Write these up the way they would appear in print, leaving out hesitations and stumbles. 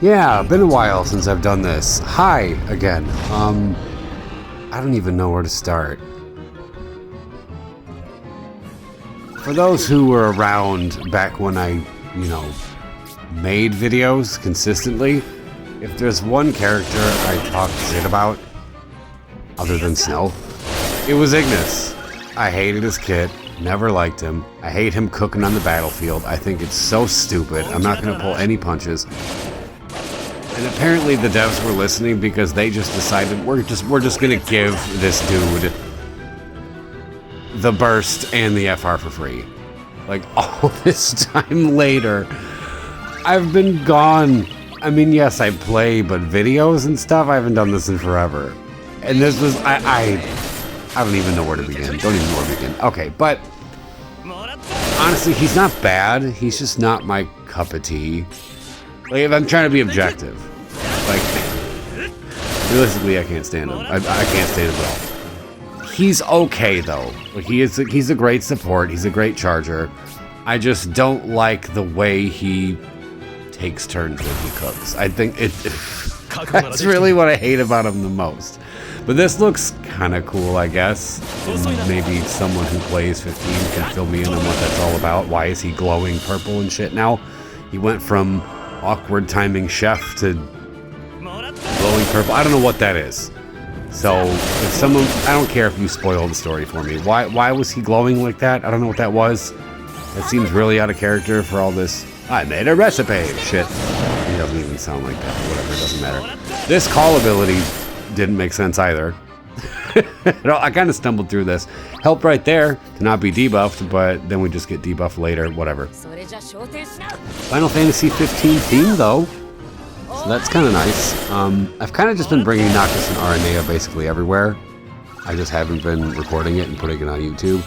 Yeah, been a while since I've done this. Hi, again. I don't even know where to start. For those who were around back when I, made videos consistently, if there's one character I talked shit about, other than Snow, it was Ignis. I hated his kit, never liked him. I hate him cooking on the battlefield. I think it's so stupid. I'm not gonna pull any punches. And apparently the devs were listening because they just decided we're just gonna give this dude the burst and the FR for free. Like, all this time later, I've been gone. I mean, yes, I play, but videos and stuff, I haven't done this in forever. And this was, I don't even know where to begin. Don't even know where to begin. Okay, but honestly, he's not bad. He's just not my cup of tea. Like, if I'm trying to be objective, like, realistically, I can't stand him. I can't stand him at all. He's okay, though. Like, he's a great support. He's a great charger. I just don't like the way he takes turns when he cooks. I think that's really what I hate about him the most. But this looks kind of cool, I guess. And maybe someone who plays 15 can fill me in on what that's all about. Why is he glowing purple and shit now? He went from awkward timing chef to glowing purple. I don't know what that is. So if someone, I don't care if you spoil the story for me. Why was he glowing like that? I don't know what that was. That seems really out of character for all this. I made a recipe. Shit. He doesn't even sound like that. Whatever, it doesn't matter. This call ability didn't make sense either. I kind of stumbled through this. Helped right there to not be debuffed, but then we just get debuffed later. Whatever. Final Fantasy 15 theme though. So that's kind of nice. I've kind of just been bringing Noctis and Aranea basically everywhere. I just haven't been recording it and putting it on YouTube.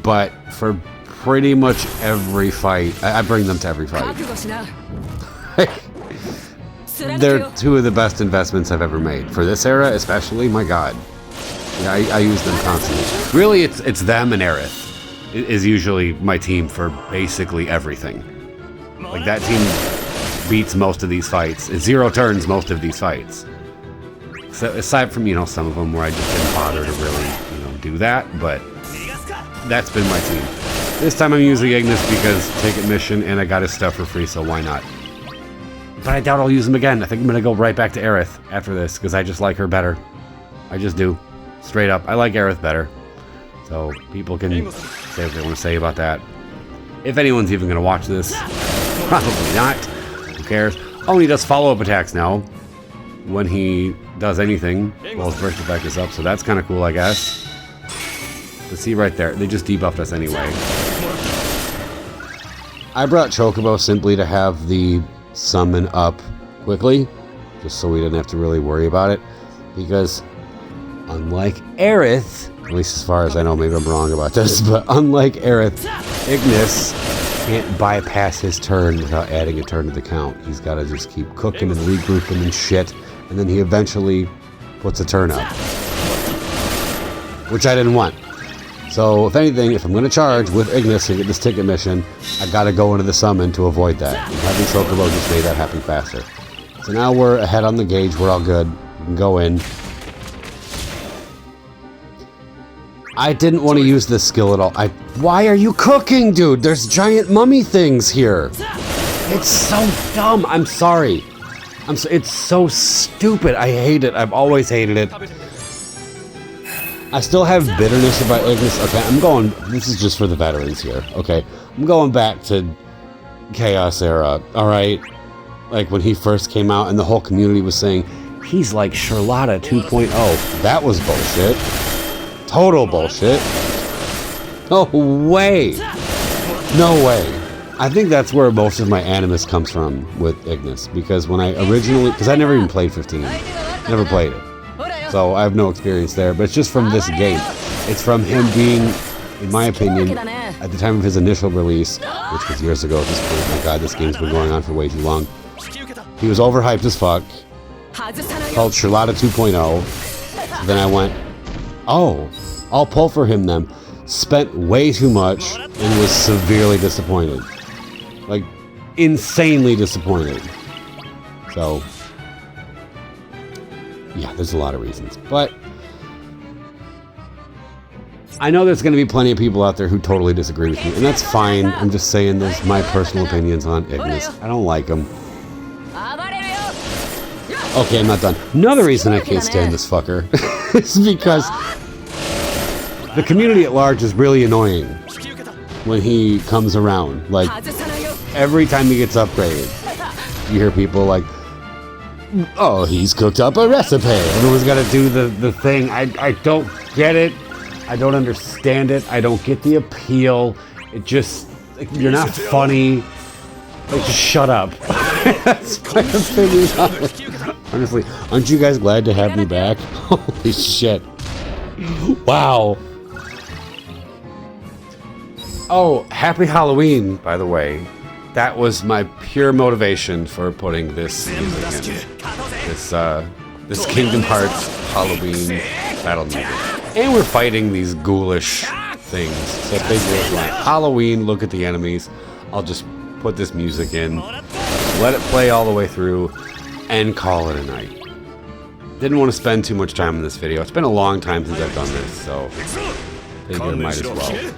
But for pretty much every fight, I bring them to every fight. They're two of the best investments I've ever made. For this era especially, my god. Yeah, I use them constantly. Really, it's them and Aerith is usually my team for basically everything. Like, that team beats most of these fights. It zero turns most of these fights. So aside from, some of them where I just didn't bother to really, do that, but that's been my team. This time I'm using Ignis because ticket mission and I got his stuff for free, so why not? But I doubt I'll use him again. I think I'm gonna go right back to Aerith after this because I just like her better. I just do. Straight up, I like Aerith better. So people can say what they want to say about that. If anyone's even gonna watch this, probably not. Who cares? Oh, and he does follow-up attacks now. When he does anything, well, his burst effect is up, so that's kind of cool, I guess. But see right there, they just debuffed us anyway. I brought Chocobo simply to have the summon up quickly, just so we didn't have to really worry about it, because unlike Aerith, at least as far as I know, maybe I'm wrong about this, but unlike Aerith, Ignis can't bypass his turn without adding a turn to the count. He's got to just keep cooking and regrouping and shit, and then he eventually puts a turn up, which I didn't want. So, if anything, if I'm going to charge with Ignis and get this ticket mission, I got to go into the summon to avoid that. And having Chocobo just made that happen faster. So now we're ahead on the gauge, we're all good. We can go in. I didn't want to use this skill at all. Why are you cooking, dude? There's giant mummy things here. It's so dumb. I'm sorry. It's so stupid. I hate it. I've always hated it. I still have bitterness about Ignis. Okay, this is just for the veterans here, okay? I'm going back to Chaos era, alright? Like, when he first came out and the whole community was saying, he's like Charlotta 2.0. That was bullshit. Total bullshit. No way. No way. I think that's where most of my animus comes from with Ignis, because when I originally, because I never even played 15. Never played it. So I have no experience there, but it's just from this game. It's from him being, in my opinion, at the time of his initial release, which was years ago at this point. My god, this game's been going on for way too long. He was overhyped as fuck. Called Charlotta 2.0. Then I went, oh, I'll pull for him then. Spent way too much and was severely disappointed. Like, insanely disappointed. So, yeah, there's a lot of reasons. But I know there's going to be plenty of people out there who totally disagree with me, and that's fine. I'm just saying those my personal opinions on Ignis. I don't like him. Okay, I'm not done. Another reason I can't stand this fucker is because the community at large is really annoying when he comes around. Like, every time he gets upgraded, you hear people like, oh, he's cooked up a recipe. Everyone's got to do the thing. I don't get it. I don't understand it. I don't get the appeal. It just, like, you're not funny. Like, just shut up. That's my opinion on it. Honestly, aren't you guys glad to have me back? Holy shit. Wow. Oh, happy Halloween, by the way. That was my pure motivation for putting this music in. This Kingdom Hearts Halloween battle music. And we're fighting these ghoulish things. So if they do it like Halloween, look at the enemies. I'll just put this music in, let it play all the way through, and call it a night. Didn't want to spend too much time in this video. It's been a long time since I've done this, so I figure I might as well.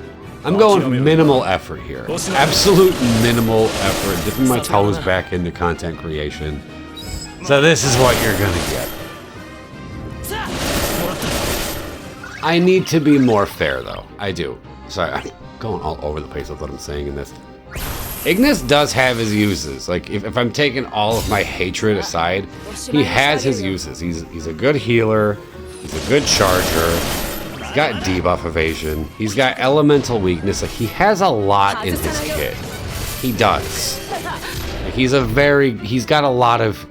I'm going minimal effort here. Absolute minimal effort. Dipping my toes back into content creation. So this is what you're gonna get. I need to be more fair, though. I do. Sorry, I'm going all over the place with what I'm saying in this. Ignis does have his uses. Like, if I'm taking all of my hatred aside, he has his uses. He's a good healer. He's a good charger. He's got debuff evasion. He's got elemental weakness. Like, he has a lot in his kit. He does. Like, he's got a lot of,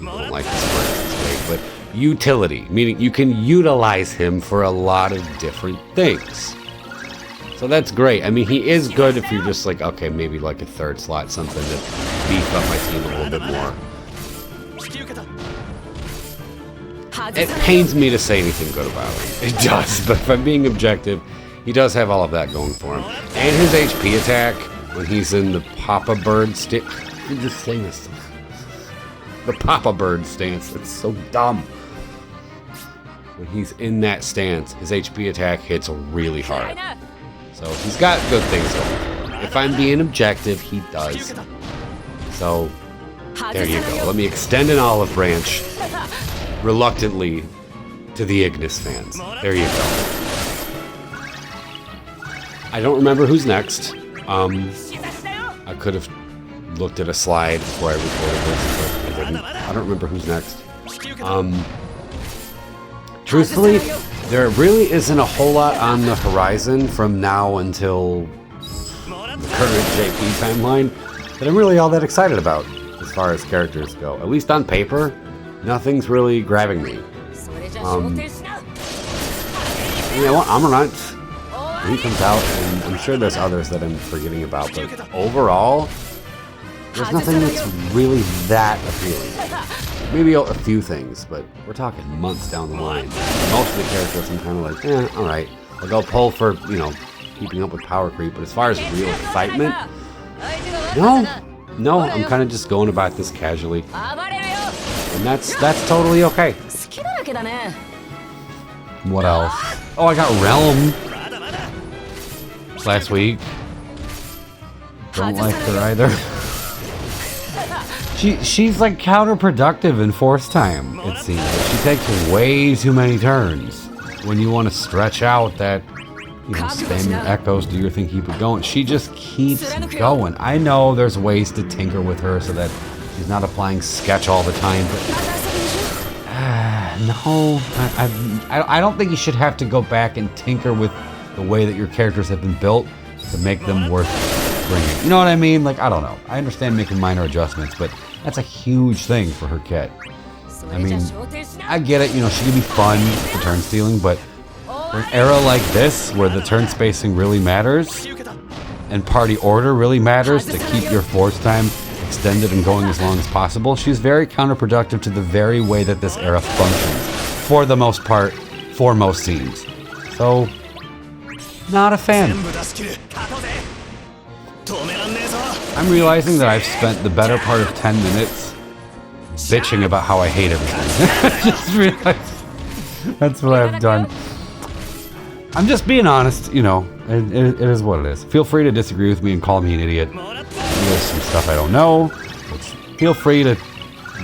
I don't like this word, but utility, meaning you can utilize him for a lot of different things. So that's great. I mean, he is good if you're just like, okay, maybe like a third slot, something to beef up my team a little bit more. It pains me to say anything good about him. It does, but if I'm being objective, he does have all of that going for him. And his HP attack, when he's in the Papa Bird stance, you just say this. The Papa Bird stance, it's so dumb. When he's in that stance, his HP attack hits really hard. So he's got good things going. If I'm being objective, he does. So there you go. Let me extend an olive branch reluctantly to the Ignis fans. There you go. I don't remember who's next. I could have looked at a slide before I recorded this, but I didn't. I don't remember who's next. Truthfully, there really isn't a whole lot on the horizon from now until the current JP timeline that I'm really all that excited about as far as characters go. At least on paper, nothing's really grabbing me. You know what? Amarant, he comes out, and I'm sure there's others that I'm forgetting about, but overall, there's nothing that's really that appealing. Maybe a few things, but we're talking months down the line. Most of the characters I'm kind of like, alright. Like, I'll pull for, keeping up with power creep, but as far as real excitement, no, I'm kind of just going about this casually. And that's totally okay. What else? Oh, I got Realm last week. Don't like her either. She's like counterproductive in force time, it seems. She takes way too many turns. When you want to stretch out that, spam your echoes, do your thing, keep it going. She just keeps going. I know there's ways to tinker with her so that she's not applying sketch all the time, but no, I don't think you should have to go back and tinker with the way that your characters have been built to make them worth bringing. You know what I mean? Like, I don't know. I understand making minor adjustments, but that's a huge thing for her kit. I mean, I get it, she can be fun for turn stealing, but for an era like this, where the turn spacing really matters, and party order really matters to keep your force time extended and going as long as possible, she's very counterproductive to the very way that this era functions, for the most part, for most scenes. So, not a fan. I'm realizing that I've spent the better part of 10 minutes bitching about how I hate everything. Just realized that's what I've done. I'm just being honest, you know, it is what it is. Feel free to disagree with me and call me an idiot. There's some stuff I don't know. Feel free to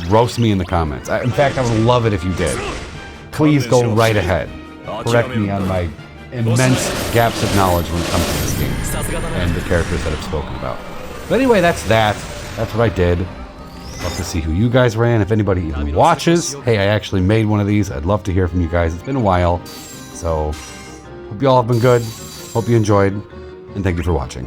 roast me in the comments. In fact, I would love it if you did. Please go right ahead. Correct me on my immense gaps of knowledge when it comes to this game and the characters that I've spoken about. But anyway, that's that. That's what I did. Love to see who you guys ran. If anybody even watches, hey, I actually made one of these. I'd love to hear from you guys. It's been a while. So, hope you all have been good. Hope you enjoyed. And thank you for watching.